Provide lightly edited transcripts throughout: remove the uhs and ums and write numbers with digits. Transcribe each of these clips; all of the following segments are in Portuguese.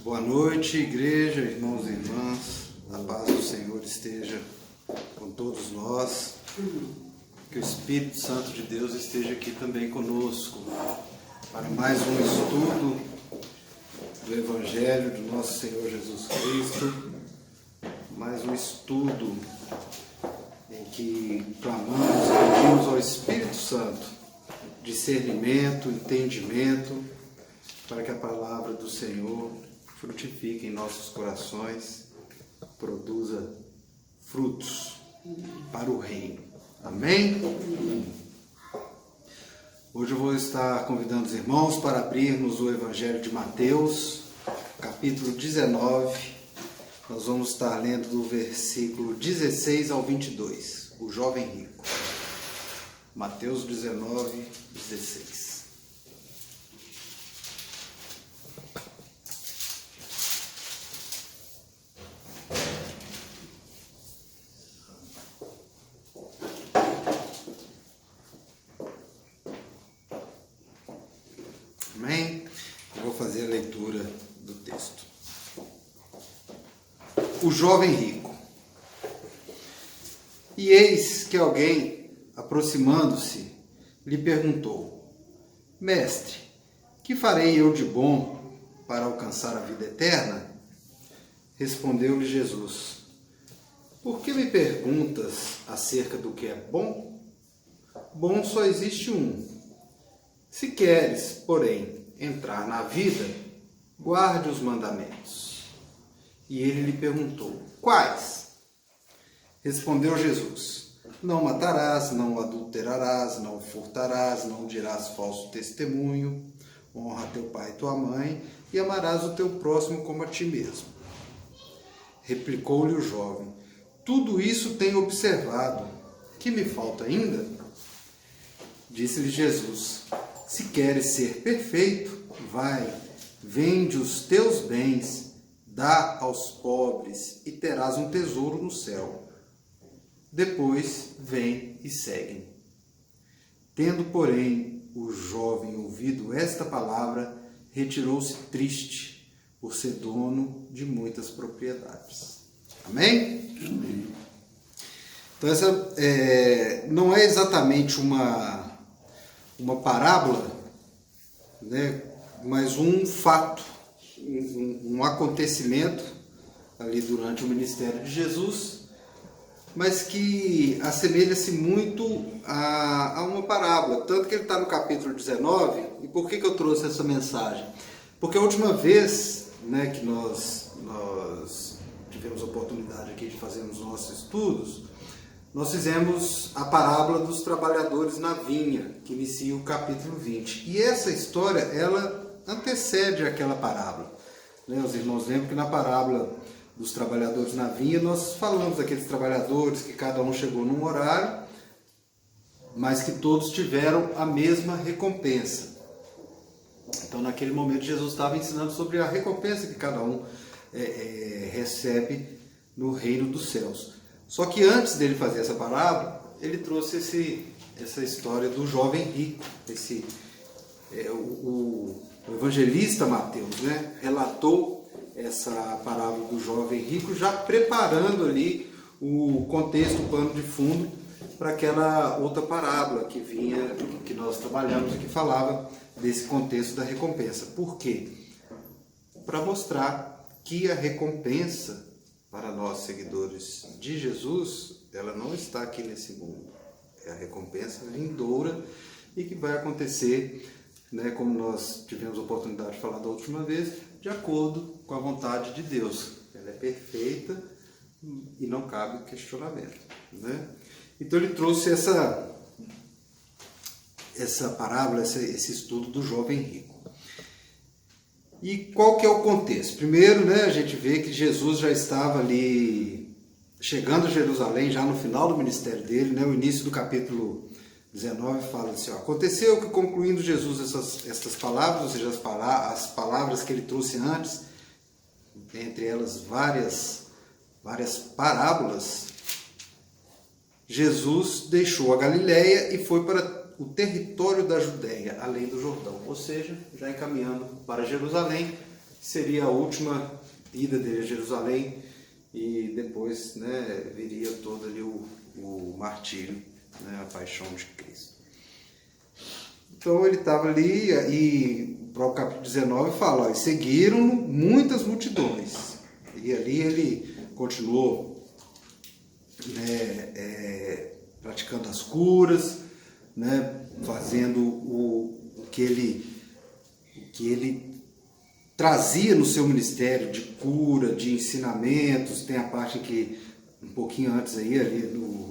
Boa noite, igreja, irmãos e irmãs. A paz do Senhor esteja com todos nós. Que o Espírito Santo de Deus esteja aqui também conosco para mais um estudo do Evangelho do nosso Senhor Jesus Cristo. Mais um estudo em que clamamos e pedimos ao Espírito Santo discernimento, entendimento, para que a palavra do Senhor frutifique em nossos corações, produza frutos para o reino. Amém? Hoje eu vou estar convidando os irmãos para abrirmos o Evangelho de Mateus, capítulo 19. Nós vamos estar lendo do versículo 16 ao 22, o jovem rico. Mateus 19, 16. Amém? Eu vou fazer a leitura do texto. O jovem rico. E eis que alguém, aproximando-se, lhe perguntou: Mestre, que farei eu de bom para alcançar a vida eterna? Respondeu-lhe Jesus: Por que me perguntas acerca do que é bom? Bom só existe um. Se queres, porém, entrar na vida, guarde os mandamentos. E ele lhe perguntou: Quais? Respondeu Jesus: Não matarás, não adulterarás, não furtarás, não dirás falso testemunho, honra teu pai e tua mãe, e amarás o teu próximo como a ti mesmo. Replicou-lhe o jovem: Tudo isso tenho observado. Que me falta ainda? Disse-lhe Jesus: Se queres ser perfeito, vai, vende os teus bens, dá aos pobres e terás um tesouro no céu. Depois vem e segue-me. Tendo, porém, o jovem ouvido esta palavra, retirou-se triste, por ser dono de muitas propriedades. Amém? Amém. Então, essa não é exatamente uma parábola, né, mas um fato, um acontecimento ali durante o ministério de Jesus, mas que assemelha-se muito a uma parábola, tanto que ele está no capítulo 19. E por que eu trouxe essa mensagem? Porque a última vez, né, que nós tivemos a oportunidade aqui de fazer os nossos estudos, nós fizemos a parábola dos trabalhadores na vinha, que inicia o capítulo 20. E essa história, ela antecede aquela parábola. Né? Os irmãos lembram que na parábola dos trabalhadores na vinha, nós falamos daqueles trabalhadores que cada um chegou num horário, mas que todos tiveram a mesma recompensa. Então, naquele momento, Jesus estava ensinando sobre a recompensa que cada um recebe no reino dos céus. Só que antes dele fazer essa parábola, ele trouxe essa história do jovem rico. O evangelista Mateus, né, relatou essa parábola do jovem rico, já preparando ali o contexto, o pano de fundo para aquela outra parábola que vinha, que nós trabalhamos e que falava desse contexto da recompensa. Por quê? Para mostrar que a recompensa para nós, seguidores de Jesus, ela não está aqui nesse mundo. É a recompensa vindoura e que vai acontecer, né, como nós tivemos a oportunidade de falar da última vez, de acordo com a vontade de Deus. Ela é perfeita e não cabe questionamento. Né? Então ele trouxe essa parábola, esse estudo do jovem rico. E qual que é o contexto? Primeiro, né, a gente vê que Jesus já estava ali, chegando a Jerusalém, já no final do ministério dele, né, o início do capítulo 19 fala assim: Aconteceu que, concluindo Jesus estas palavras, ou seja, as palavras que ele trouxe antes, entre elas várias parábolas, Jesus deixou a Galileia e foi para o território da Judéia, além do Jordão, ou seja, já encaminhando para Jerusalém, seria a última ida dele a Jerusalém e depois, né, viria todo ali o martírio, né, a paixão de Cristo. Então ele estava ali e o próprio capítulo 19 fala, ó, seguiram muitas multidões. E ali ele continuou, né, praticando as curas, né, fazendo o que ele trazia no seu ministério de cura, de ensinamentos. Tem a parte que um pouquinho antes aí, ali no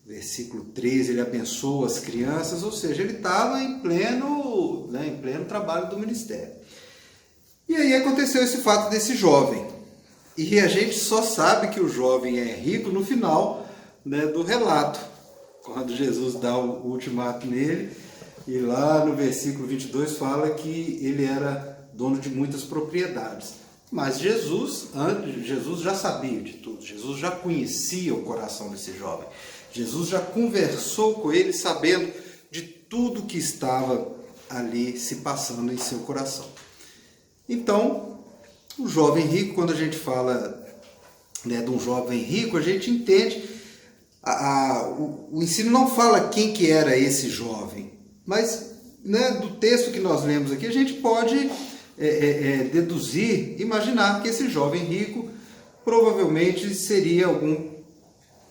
versículo 13, ele abençoa as crianças, ou seja, ele estava em pleno trabalho do ministério. E aí aconteceu esse fato desse jovem. E a gente só sabe que o jovem é rico no final, né, do relato, quando Jesus dá o ultimato nele, e lá no versículo 22 fala que ele era dono de muitas propriedades. Mas Jesus já sabia de tudo, Jesus já conhecia o coração desse jovem. Jesus já conversou com ele sabendo de tudo que estava ali se passando em seu coração. Então, o jovem rico, quando a gente fala, né, de um jovem rico, a gente entende, o ensino não fala quem que era esse jovem, mas, né, do texto que nós lemos aqui, a gente pode deduzir, imaginar que esse jovem rico provavelmente seria algum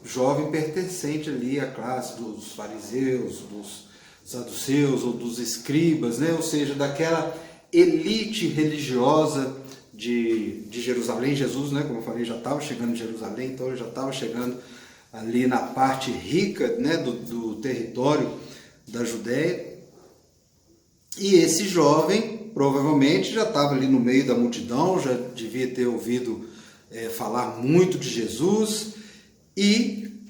jovem pertencente ali à classe dos fariseus, dos saduceus ou dos escribas, né? Ou seja, daquela elite religiosa de Jerusalém. Jesus, né, como eu falei, já estava chegando em Jerusalém, então ele já estava chegando ali na parte rica, né, do território da Judéia. E esse jovem provavelmente já estava ali no meio da multidão, já devia ter ouvido falar muito de Jesus, e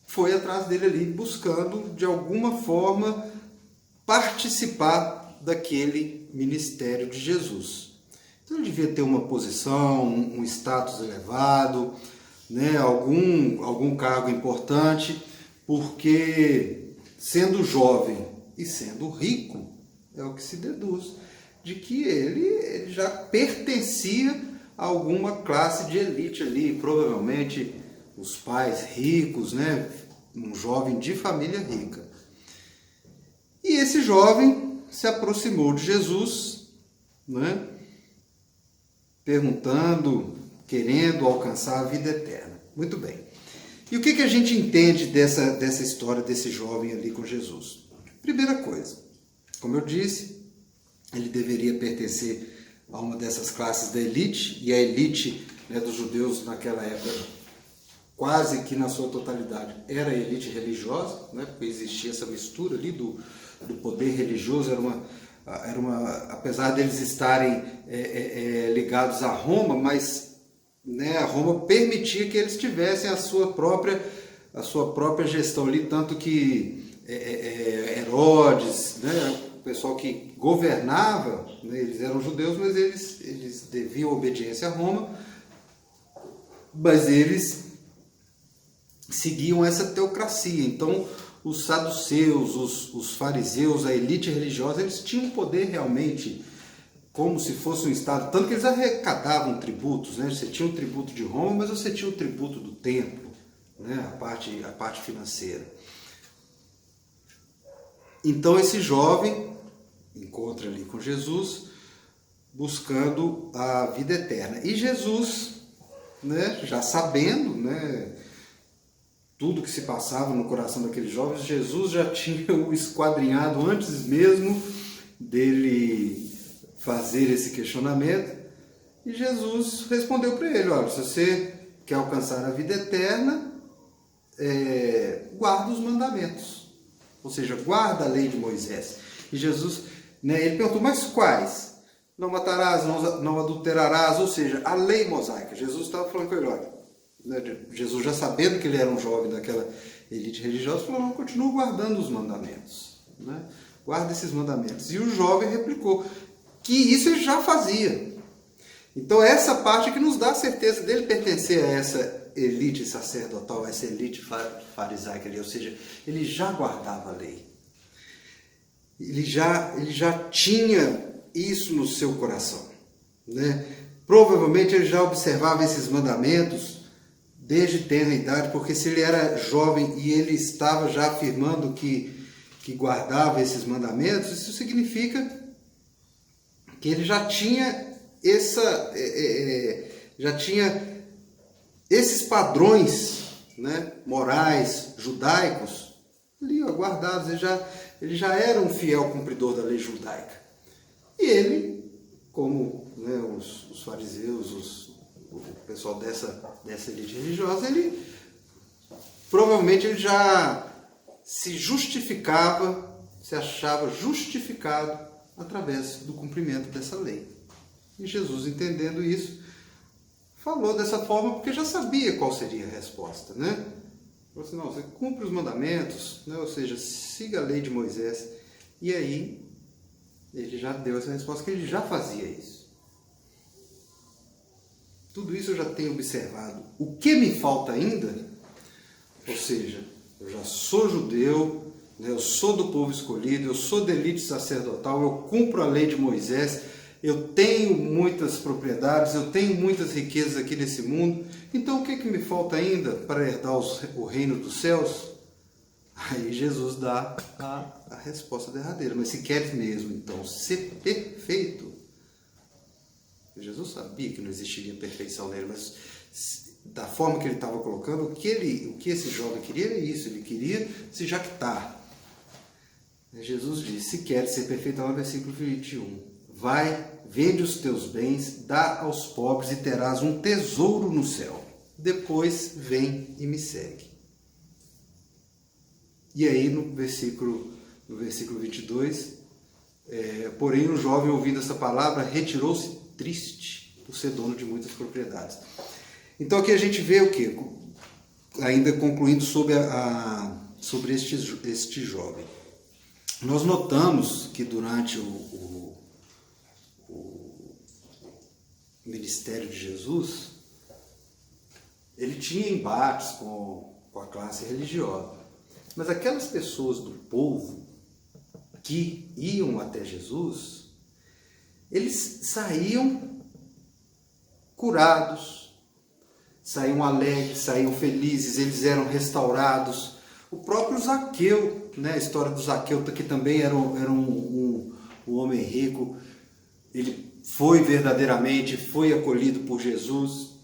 foi atrás dele ali buscando de alguma forma participar daquele ministério de Jesus. Então ele devia ter uma posição, um status elevado, né, algum cargo importante, porque sendo jovem e sendo rico, é o que se deduz, de que ele já pertencia a alguma classe de elite ali, provavelmente os pais ricos, né, um jovem de família rica. E esse jovem se aproximou de Jesus, né, perguntando, querendo alcançar a vida eterna. Muito bem. E o que a gente entende dessa história desse jovem ali com Jesus? Primeira coisa, como eu disse, ele deveria pertencer a uma dessas classes da elite, e a elite, né, dos judeus naquela época, quase que na sua totalidade, era a elite religiosa, né, porque existia essa mistura ali do poder religioso, apesar deles estarem ligados a Roma, mas, né, a Roma permitia que eles tivessem a sua própria gestão ali, tanto que Herodes, né, o pessoal que governava, né, eles eram judeus, mas eles deviam obediência a Roma, mas eles seguiam essa teocracia. Então, os saduceus, os fariseus, a elite religiosa, eles tinham poder realmente como se fosse um Estado, tanto que eles arrecadavam tributos, né? Você tinha o tributo de Roma, mas você tinha o tributo do templo, né? A parte financeira. Então esse jovem encontra ali com Jesus, buscando a vida eterna. E Jesus, né, já sabendo, né, tudo que se passava no coração daqueles jovens, Jesus já tinha o esquadrinhado antes mesmo dele fazer esse questionamento. E Jesus respondeu para ele: olha, se você quer alcançar a vida eterna, guarda os mandamentos. Ou seja, guarda a lei de Moisés. E Jesus, né, ele perguntou, mas quais? Não matarás, não adulterarás, ou seja, a lei mosaica. Jesus estava falando com ele, olha, né, Jesus já sabendo que ele era um jovem daquela elite religiosa, falou, não, continua guardando os mandamentos, né? Guarda esses mandamentos. E o jovem replicou que isso ele já fazia. Então essa parte que nos dá a certeza dele pertencer a essa elite sacerdotal, essa elite farisaica ali, ou seja, ele já guardava a lei. Ele já tinha isso no seu coração, né? Provavelmente ele já observava esses mandamentos desde tenra idade, porque se ele era jovem e ele estava já afirmando que guardava esses mandamentos, isso significa que ele já tinha esses padrões, né, morais, judaicos, ali guardados. Ele já era um fiel cumpridor da lei judaica. E ele, como, né, os fariseus, o pessoal dessa elite religiosa, provavelmente ele já se justificava, se achava justificado através do cumprimento dessa lei. E Jesus, entendendo isso, falou dessa forma porque já sabia qual seria a resposta, né? Falou assim, não, você cumpre os mandamentos, né? Ou seja, siga a lei de Moisés. E aí, ele já deu essa resposta, que ele já fazia isso. Tudo isso eu já tenho observado. O que me falta ainda? Ou seja, eu já sou judeu, né? Eu sou do povo escolhido, eu sou da elite sacerdotal, eu cumpro a lei de Moisés, eu tenho muitas propriedades, eu tenho muitas riquezas aqui nesse mundo. Então o que me falta ainda para herdar o reino dos céus? Aí Jesus dá a resposta derradeira. Mas se queres mesmo, então, ser perfeito, Jesus sabia que não existiria perfeição nele, mas da forma que ele estava colocando, o que esse jovem queria era isso, ele queria se jactar. Jesus disse, se queres ser perfeito, lá no versículo 21, vai, vende os teus bens, dá aos pobres e terás um tesouro no céu. Depois vem e me segue. E aí no versículo 22, porém o jovem, ouvindo essa palavra, retirou-se triste por ser dono de muitas propriedades. Então aqui a gente vê o quê? Ainda concluindo sobre este jovem. Nós notamos que durante o ministério de Jesus, ele tinha embates com a classe religiosa. Mas aquelas pessoas do povo que iam até Jesus, eles saíam curados, saíam alegres, saíam felizes, eles eram restaurados. O próprio Zaqueu, né, a história do Zaqueu, que também era um homem rico, ele foi acolhido por Jesus.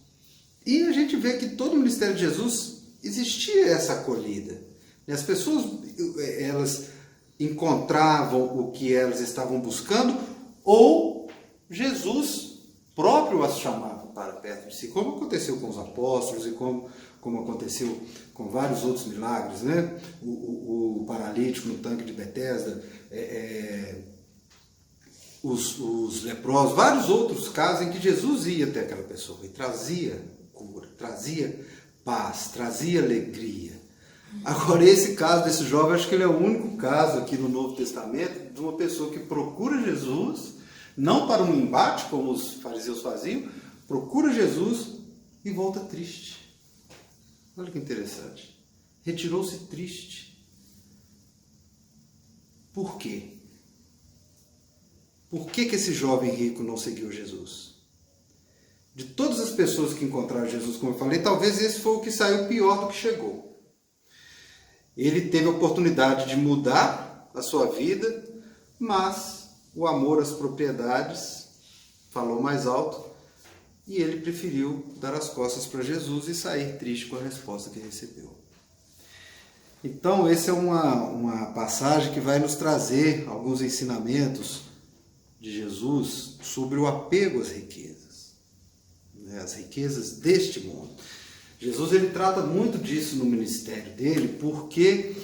E a gente vê que todo o ministério de Jesus existia essa acolhida. As pessoas, elas encontravam o que elas estavam buscando, ou Jesus próprio as chamava para perto de si, como aconteceu com os apóstolos e como aconteceu com vários outros milagres, né? O paralítico no tanque de Betesda, os leprosos, vários outros casos em que Jesus ia até aquela pessoa e trazia cura, trazia paz, trazia alegria. Agora, esse caso desse jovem, acho que ele é o único caso aqui no Novo Testamento de uma pessoa que procura Jesus, não para um embate, como os fariseus faziam, procura Jesus e volta triste. Olha que interessante. Retirou-se triste. Por quê? Por que esse jovem rico não seguiu Jesus? De todas as pessoas que encontraram Jesus, como eu falei, talvez esse foi o que saiu pior do que chegou. Ele teve a oportunidade de mudar a sua vida, mas o amor às propriedades falou mais alto e ele preferiu dar as costas para Jesus e sair triste com a resposta que recebeu. Então, essa é uma passagem que vai nos trazer alguns ensinamentos de Jesus sobre o apego às riquezas, né? As riquezas deste mundo. Jesus, ele trata muito disso no ministério dele, porque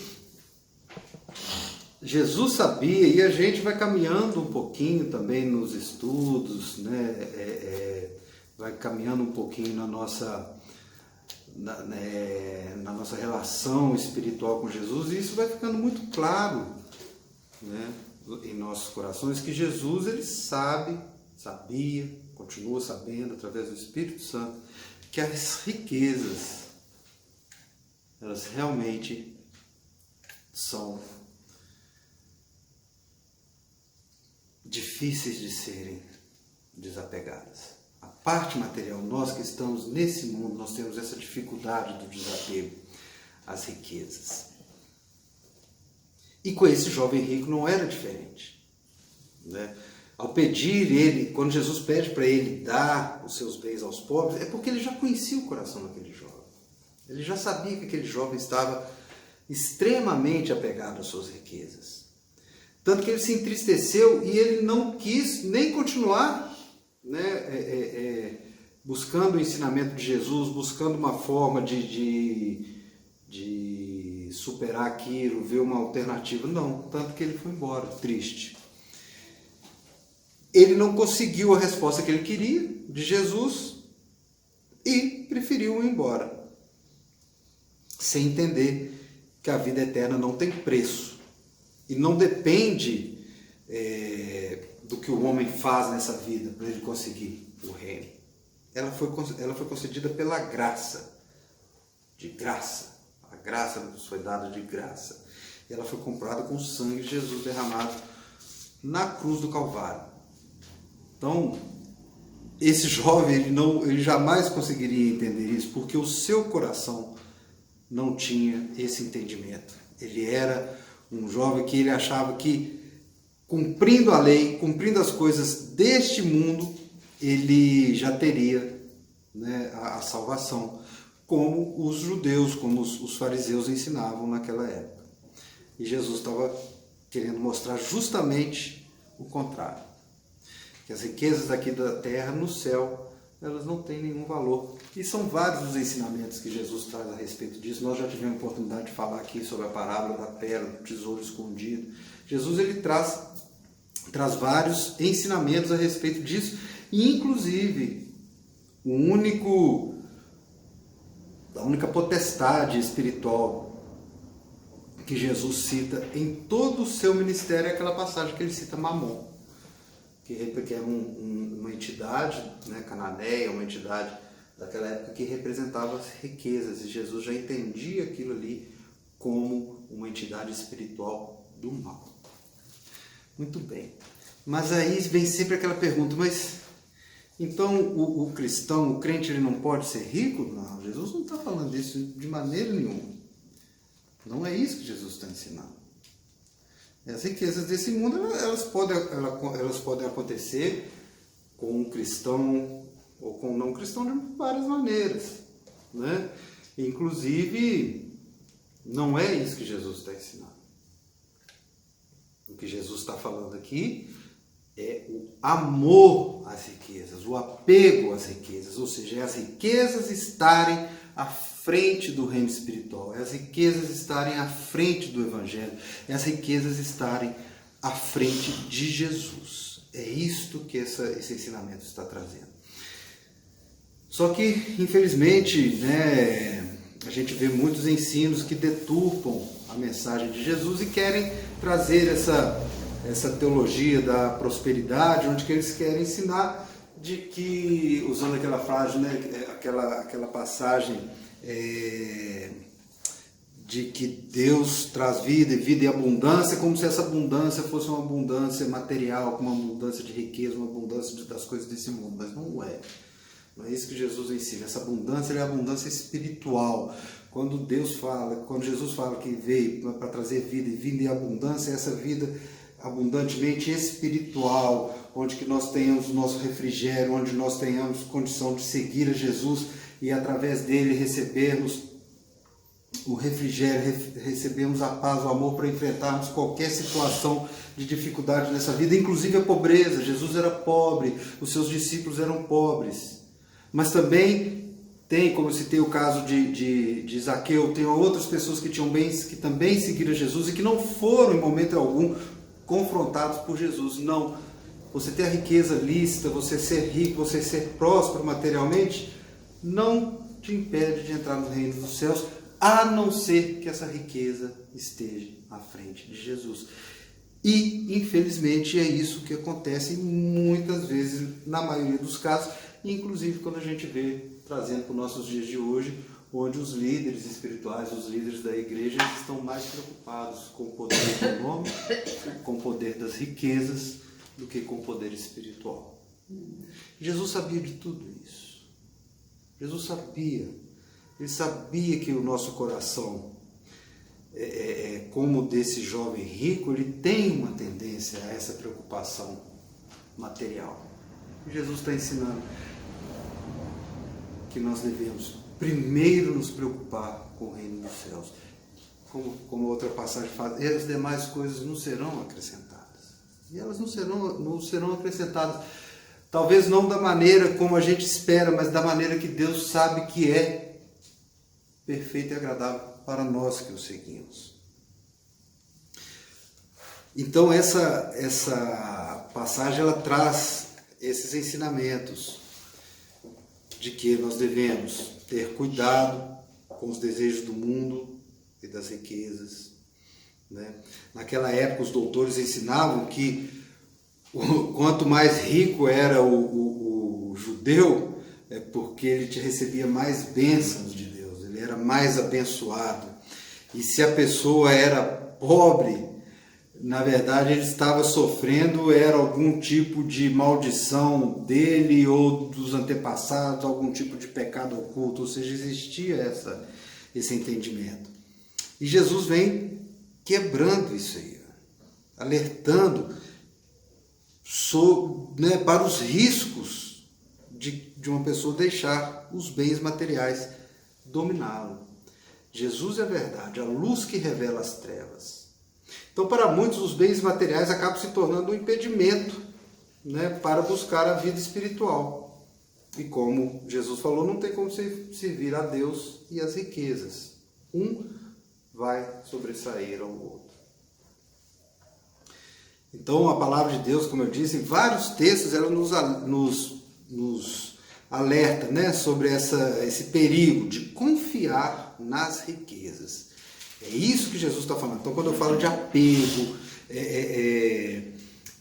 Jesus sabia, e a gente vai caminhando um pouquinho também nos estudos, né? Vai caminhando um pouquinho na nossa relação espiritual com Jesus, e isso vai ficando muito claro, né, em nossos corações, que Jesus, ele sabia, continua sabendo, através do Espírito Santo, que as riquezas, elas realmente são difíceis de serem desapegadas. A parte material, nós que estamos nesse mundo, nós temos essa dificuldade do desapego às riquezas. E com esse jovem rico não era diferente, né? Ao pedir ele, quando Jesus pede para ele dar os seus bens aos pobres, é porque ele já conhecia o coração daquele jovem. Ele já sabia que aquele jovem estava extremamente apegado às suas riquezas. Tanto que ele se entristeceu e ele não quis nem continuar, né, buscando o ensinamento de Jesus, buscando uma forma de superar aquilo, ver uma alternativa. Não, tanto que ele foi embora, triste. Ele não conseguiu a resposta que ele queria de Jesus e preferiu ir embora, sem entender que a vida eterna não tem preço e não depende do que o homem faz nessa vida para ele conseguir o reino. Ela foi concedida pela graça, de graça. A graça nos foi dada de graça. E ela foi comprada com o sangue de Jesus derramado na cruz do Calvário. Então, esse jovem, ele jamais conseguiria entender isso, porque o seu coração não tinha esse entendimento. Ele era um jovem que ele achava que, cumprindo a lei, cumprindo as coisas deste mundo, ele já teria, né, a salvação, como os judeus, como os fariseus ensinavam naquela época. E Jesus estava querendo mostrar justamente o contrário. Que as riquezas daqui da terra, no céu, elas não têm nenhum valor. E são vários os ensinamentos que Jesus traz a respeito disso. Nós já tivemos a oportunidade de falar aqui sobre a parábola da pérola, do tesouro escondido. Jesus ele traz vários ensinamentos a respeito disso. E, inclusive, a única potestade espiritual que Jesus cita em todo o seu ministério é aquela passagem que ele cita Mamon, que é uma entidade, né, cananeia, uma entidade daquela época que representava as riquezas, e Jesus já entendia aquilo ali como uma entidade espiritual do mal. Muito bem, mas aí vem sempre aquela pergunta, mas então o cristão, o crente, ele não pode ser rico? Não, Jesus não está falando isso de maneira nenhuma. Não é isso que Jesus está ensinando. As riquezas desse mundo, elas podem acontecer com um cristão ou com um não cristão de várias maneiras, né? Inclusive, não é isso que Jesus está ensinando. O que Jesus está falando aqui é o amor às riquezas, o apego às riquezas, ou seja, é as riquezas estarem à frente do reino espiritual, é as riquezas estarem à frente do Evangelho, é as riquezas estarem à frente de Jesus. É isto que esse ensinamento está trazendo. Só que, infelizmente, né, a gente vê muitos ensinos que deturpam a mensagem de Jesus e querem trazer essa teologia da prosperidade, onde que eles querem ensinar de que, usando aquela frase, né, aquela passagem de que Deus traz vida e abundância, como se essa abundância fosse uma abundância material, uma abundância de riqueza, uma abundância das coisas desse mundo, mas não é. Não é isso que Jesus ensina. Essa abundância é a abundância espiritual. Quando Jesus fala que veio para trazer vida e abundância, essa vida abundantemente espiritual, onde que nós tenhamos o nosso refrigério, onde nós tenhamos condição de seguir a Jesus e através dele recebermos o refrigério, recebemos a paz, o amor para enfrentarmos qualquer situação de dificuldade nessa vida, inclusive a pobreza. Jesus era pobre, os seus discípulos eram pobres, mas também tem, como eu citei o caso de Zaqueu, tem outras pessoas que tinham bens, que também seguiram Jesus e que não foram em momento algum confrontados por Jesus. Não, você ter a riqueza lícita, você ser rico, você ser próspero materialmente, não te impede de entrar no reino dos céus, a não ser que essa riqueza esteja à frente de Jesus. E, infelizmente, é isso que acontece muitas vezes, na maioria dos casos, inclusive quando a gente vê, trazendo para os nossos dias de hoje, onde os líderes espirituais, os líderes da igreja, estão mais preocupados com o poder econômico, com o poder das riquezas, do que com o poder espiritual. Jesus sabia de tudo isso. Jesus sabia. Ele sabia que o nosso coração, como desse jovem rico, ele tem uma tendência a essa preocupação material. E Jesus está ensinando que nós devemos primeiro nos preocupar com o reino dos céus. Como outra passagem fala, e as demais coisas não serão acrescentadas. E elas não serão acrescentadas. Talvez não da maneira como a gente espera, mas da maneira que Deus sabe que é perfeito e agradável para nós que o seguimos. Então essa passagem ela traz esses ensinamentos de que nós devemos ter cuidado com os desejos do mundo e das riquezas, né? Naquela época os doutores ensinavam que quanto mais rico era o judeu, é porque ele recebia mais bênçãos de Deus, ele era mais abençoado. E se a pessoa era pobre, na verdade ele estava sofrendo, era algum tipo de maldição dele ou dos antepassados, algum tipo de pecado oculto, ou seja, existia esse entendimento. E Jesus vem quebrando isso aí, alertando para os riscos de uma pessoa deixar os bens materiais dominá-lo. Jesus é a verdade, a luz que revela as trevas. Então, para muitos, os bens materiais acabam se tornando um impedimento, né, para buscar a vida espiritual. E como Jesus falou, não tem como servir a Deus e as riquezas. Um vai sobressair ao outro. Então, a palavra de Deus, como eu disse, em vários textos, ela nos alerta, né, sobre esse perigo de confiar nas riquezas. É isso que Jesus está falando. Então, quando eu falo de apego,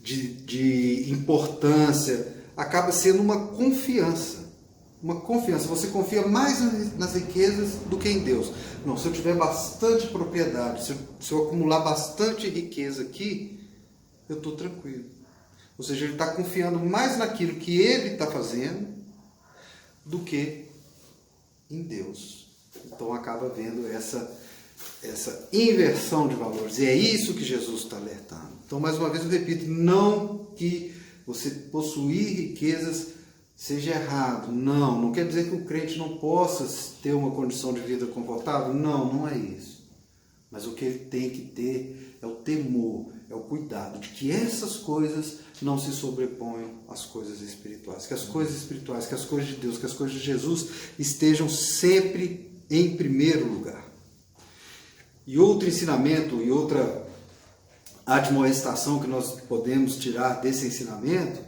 de importância, acaba sendo uma confiança. Uma confiança. Você confia mais nas riquezas do que em Deus. Não, se eu tiver bastante propriedade, se eu acumular bastante riqueza aqui, eu estou tranquilo. Ou seja, ele está confiando mais naquilo que ele está fazendo do que em Deus. Então acaba vendo essa inversão de valores. E é isso que Jesus está alertando. Então, mais uma vez eu repito, não que você possuir riquezas seja errado. Não quer dizer que o crente não possa ter uma condição de vida confortável. Não é isso. Mas o que ele tem que ter é o temor, é o cuidado de que essas coisas não se sobreponham às coisas espirituais. Que as coisas espirituais, que as coisas de Deus, que as coisas de Jesus estejam sempre em primeiro lugar. E outro ensinamento e outra admoestação que nós podemos tirar desse ensinamento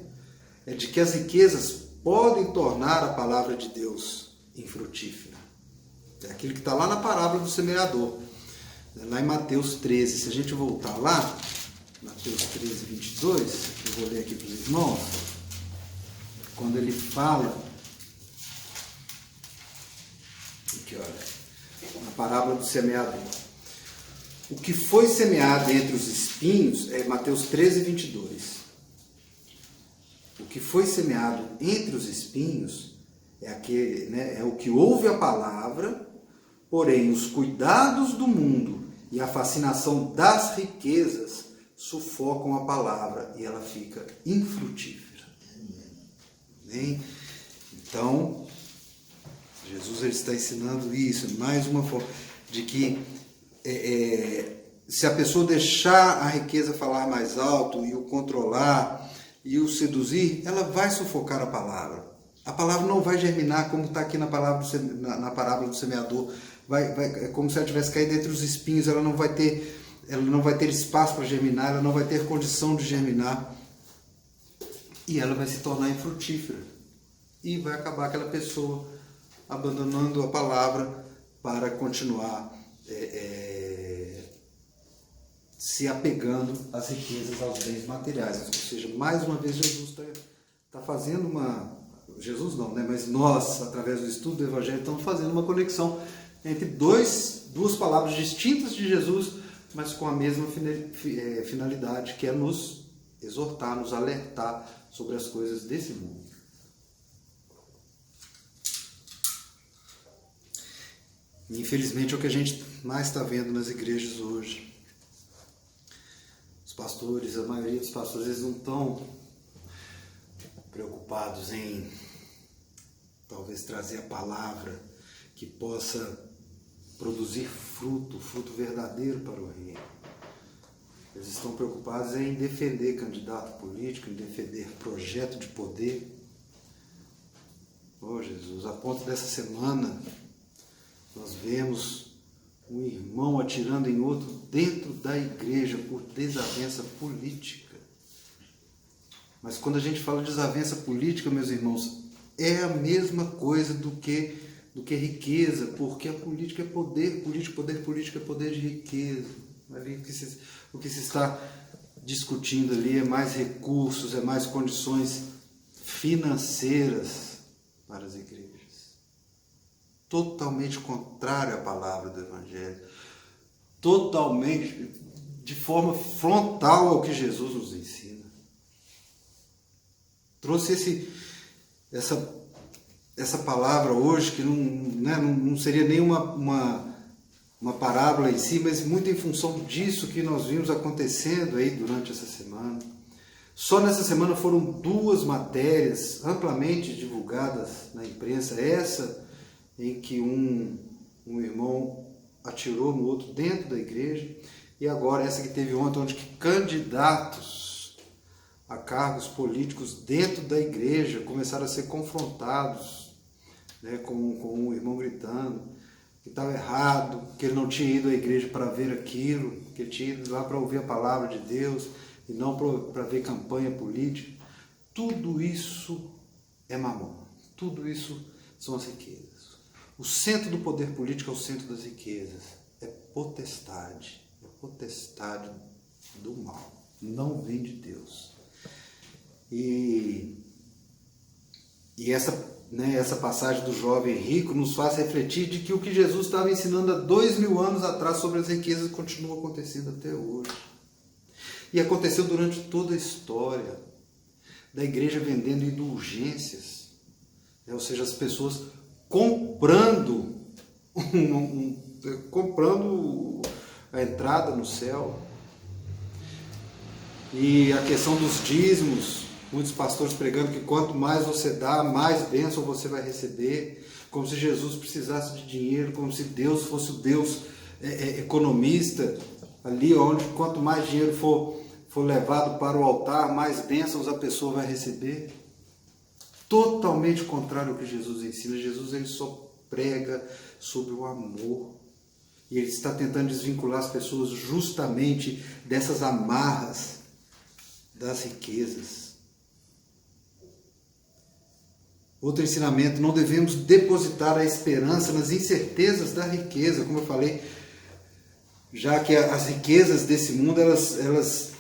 é de que as riquezas podem tornar a palavra de Deus infrutífera. É aquilo que está lá na parábola do semeador, lá em Mateus 13. Se a gente voltar lá, Mateus 13, 22, eu vou ler aqui para os irmãos, quando ele fala, aqui olha, na parábola do semeador. O que foi semeado entre os espinhos, é Mateus 13, 22. O que foi semeado entre os espinhos é aquele, né, é o que ouve a palavra, porém os cuidados do mundo e a fascinação das riquezas sufocam a palavra e ela fica infrutífera. Amém? Então, Jesus ele está ensinando isso, mais uma forma de que se a pessoa deixar a riqueza falar mais alto e o controlar e o seduzir, ela vai sufocar a palavra. A palavra não vai germinar como está aqui na parábola do semeador. É como se ela tivesse caído entre os espinhos, ela não vai ter espaço para germinar, ela não vai ter condição de germinar. E ela vai se tornar infrutífera. E vai acabar aquela pessoa abandonando a palavra para continuar se apegando às riquezas, aos bens materiais. Ou seja, mais uma vez Jesus está fazendo Jesus não, né? Mas nós, através do estudo do Evangelho, estamos fazendo uma conexão entre duas palavras distintas de Jesus, mas com a mesma finalidade, que é nos exortar, nos alertar sobre as coisas desse mundo. Infelizmente é o que a gente mais está vendo nas igrejas hoje. Os pastores, a maioria dos pastores, eles não estão preocupados em talvez trazer a palavra que possa produzir fruto verdadeiro para o reino. Eles estão preocupados em defender candidato político, em defender projeto de poder. Oh Jesus, a ponto dessa semana nós vemos um irmão atirando em outro dentro da igreja por desavença política. Mas quando a gente fala de desavença política, meus irmãos, é a mesma coisa do que riqueza, porque a política é poder, política é poder de riqueza. Ali o que se está discutindo ali é mais recursos, é mais condições financeiras para as igrejas. Totalmente contrário à palavra do Evangelho, totalmente, de forma frontal ao que Jesus nos ensina. Trouxe essa palavra hoje, que não seria nem uma parábola em si, mas muito em função disso que nós vimos acontecendo aí durante essa semana. Só nessa semana foram 2 matérias amplamente divulgadas na imprensa, essa em que um irmão atirou no outro dentro da igreja, e agora essa que teve ontem, onde que candidatos a cargos políticos dentro da igreja começaram a ser confrontados, né, com um irmão gritando que estava errado, que ele não tinha ido à igreja para ver aquilo, que ele tinha ido lá para ouvir a palavra de Deus e não para ver campanha política. Tudo isso é mamon, tudo isso são as riquezas. O centro do poder político é o centro das riquezas. É potestade do mal. Não vem de Deus. E essa passagem do jovem rico nos faz refletir de que o que Jesus estava ensinando há 2000 anos atrás sobre as riquezas continua acontecendo até hoje. E aconteceu durante toda a história da igreja vendendo indulgências, né? Ou seja, as pessoas comprando a entrada no céu. E a questão dos dízimos, muitos pastores pregando que quanto mais você dá, mais bênção você vai receber, como se Jesus precisasse de dinheiro, como se Deus fosse o Deus economista, ali onde quanto mais dinheiro for levado para o altar, mais bênçãos a pessoa vai receber. Totalmente contrário ao que Jesus ensina. Jesus, ele só prega sobre o amor. E ele está tentando desvincular as pessoas justamente dessas amarras das riquezas. Outro ensinamento: não devemos depositar a esperança nas incertezas da riqueza. Como eu falei, já que as riquezas desse mundo, elas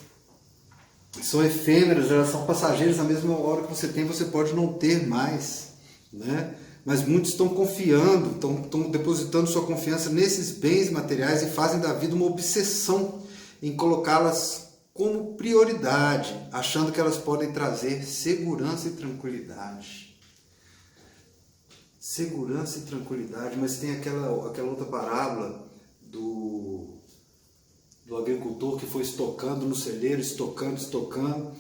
são efêmeras, elas são passageiras. Na mesma hora que você tem, você pode não ter mais, né? Mas muitos estão confiando, estão depositando sua confiança nesses bens materiais e fazem da vida uma obsessão em colocá-las como prioridade, achando que elas podem trazer segurança e tranquilidade. Segurança e tranquilidade, mas tem aquela outra parábola do agricultor que foi estocando no celeiro, estocando.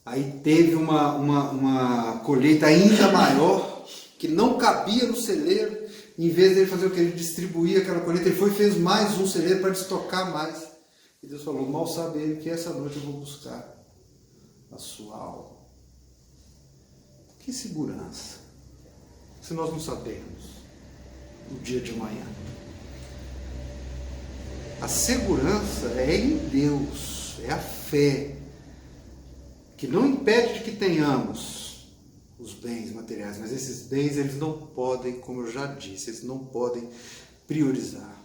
Aí teve uma colheita ainda maior, que não cabia no celeiro. Em vez dele fazer o que? Ele distribuía aquela colheita, ele foi e fez mais um celeiro para estocar mais. E Deus falou: mal sabe ele que essa noite eu vou buscar a sua alma. Que segurança, se nós não sabemos o dia de amanhã. A segurança é em Deus, é a fé, que não impede de que tenhamos os bens materiais, mas esses bens, eles não podem, como eu já disse, eles não podem priorizar.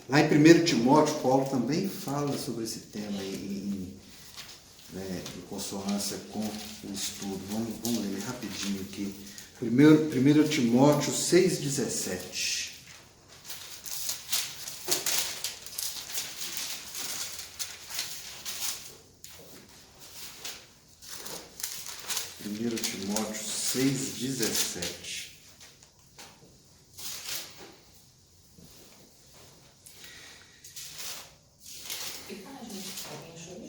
Lá em 1 Timóteo, Paulo também fala sobre esse tema em consonância com o estudo. Vamos ler rapidinho aqui. 1 Timóteo 6,17. 1 Timóteo 6,17.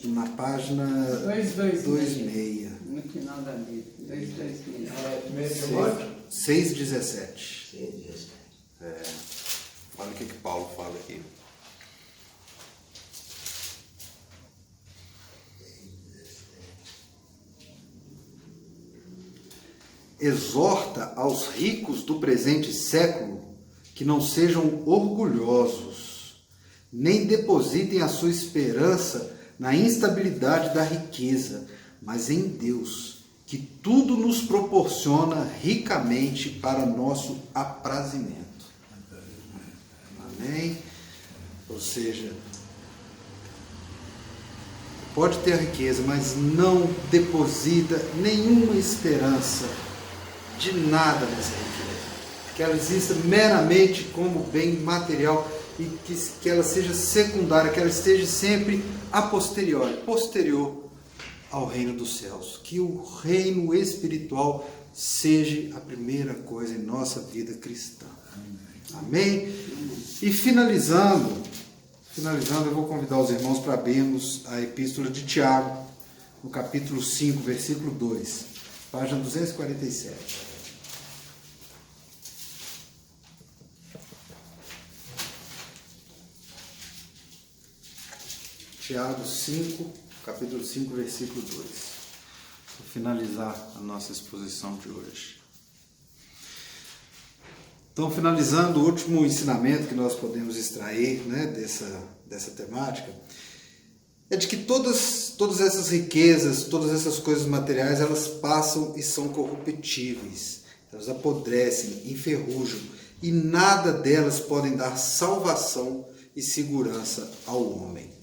Na página 226. No final da Bíblia. 226. 6,17. Olha o que Paulo fala aqui. Exorta aos ricos do presente século que não sejam orgulhosos, nem depositem a sua esperança na instabilidade da riqueza, mas em Deus, que tudo nos proporciona ricamente para nosso aprazimento. Amém? Ou seja, pode ter a riqueza, mas não deposita nenhuma esperança de nada nessa riqueza. Que ela exista meramente como bem material e que ela seja secundária, que ela esteja sempre a posteriori, posterior ao reino dos céus. Que o reino espiritual seja a primeira coisa em nossa vida cristã. Amém? E finalizando, eu vou convidar os irmãos para abrirmos a epístola de Tiago, no capítulo 5, versículo 2, página 247. Tiago 5, capítulo 5, versículo 2. Vou finalizar a nossa exposição de hoje. Então, finalizando, o último ensinamento que nós podemos extrair, né, dessa temática é de que todas essas riquezas, todas essas coisas materiais, elas passam e são corruptíveis. Elas apodrecem, enferrujam e nada delas podem dar salvação e segurança ao homem.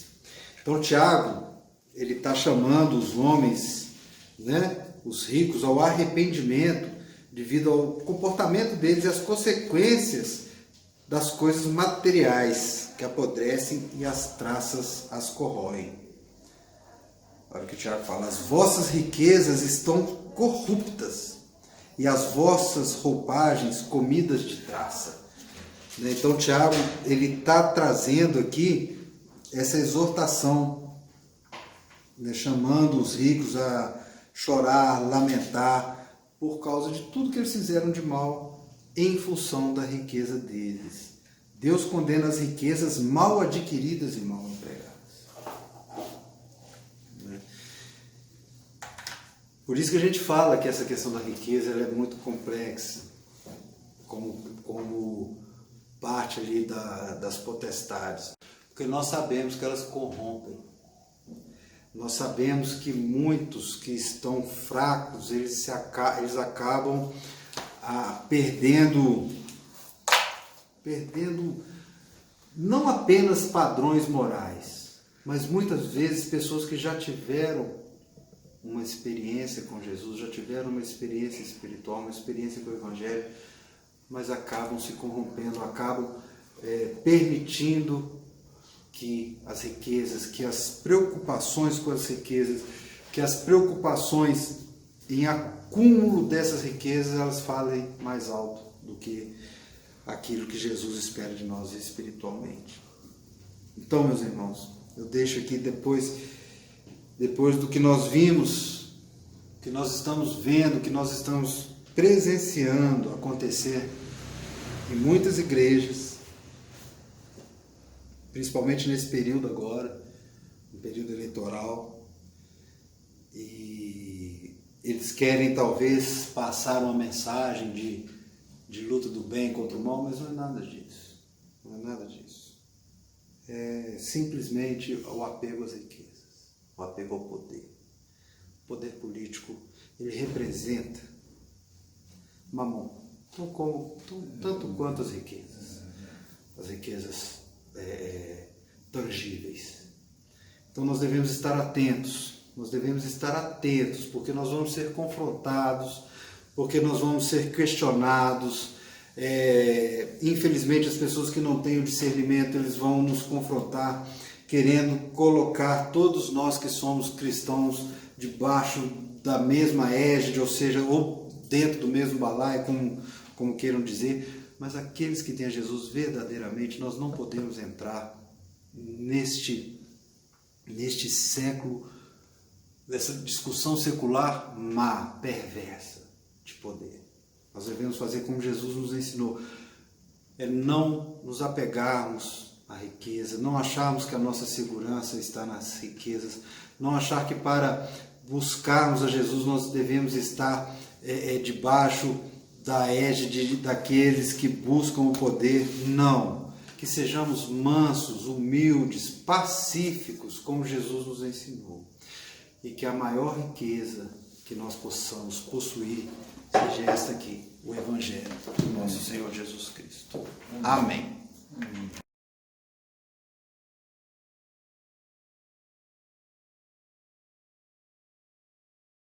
Então, Tiago, ele está chamando os homens, né, os ricos, ao arrependimento devido ao comportamento deles e às consequências das coisas materiais que apodrecem e as traças as corroem. Olha o que o Tiago fala: as vossas riquezas estão corruptas e as vossas roupagens comidas de traça. Então, Tiago, ele está trazendo aqui essa exortação, né, chamando os ricos a chorar, lamentar, por causa de tudo que eles fizeram de mal em função da riqueza deles. Deus condena as riquezas mal adquiridas e mal empregadas. Né? Por isso que a gente fala que essa questão da riqueza ela é muito complexa, como parte ali das potestades. Porque nós sabemos que elas corrompem. Nós sabemos que muitos que estão fracos, eles acabam perdendo não apenas padrões morais, mas muitas vezes pessoas que já tiveram uma experiência com Jesus, já tiveram uma experiência espiritual, uma experiência com o Evangelho, mas acabam se corrompendo, acabam permitindo que as riquezas, que as preocupações com as riquezas, que as preocupações em acúmulo dessas riquezas, elas falem mais alto do que aquilo que Jesus espera de nós espiritualmente. Então, meus irmãos, eu deixo aqui depois do que nós vimos, que nós estamos vendo, que nós estamos presenciando acontecer em muitas igrejas, principalmente nesse período agora, no período eleitoral, e eles querem talvez passar uma mensagem de luta do bem contra o mal, mas não é nada disso, não é nada disso. É simplesmente o apego às riquezas, o apego ao poder. O poder político, ele representa mamon, tanto quanto as riquezas tangíveis. Então nós devemos estar atentos, porque nós vamos ser confrontados, porque nós vamos ser questionados. Infelizmente, as pessoas que não têm o discernimento, eles vão nos confrontar, querendo colocar todos nós que somos cristãos debaixo da mesma égide, ou seja, ou dentro do mesmo balaio, como queiram dizer, mas aqueles que têm a Jesus verdadeiramente, nós não podemos entrar neste século, dessa discussão secular má, perversa de poder. Nós devemos fazer como Jesus nos ensinou, é não nos apegarmos à riqueza, não acharmos que a nossa segurança está nas riquezas, não achar que para buscarmos a Jesus nós devemos estar debaixo da égide daqueles que buscam o poder. Não, que sejamos mansos, humildes, pacíficos, como Jesus nos ensinou. E que a maior riqueza que nós possamos possuir seja esta aqui, o Evangelho do nosso Senhor Jesus Cristo. Amém.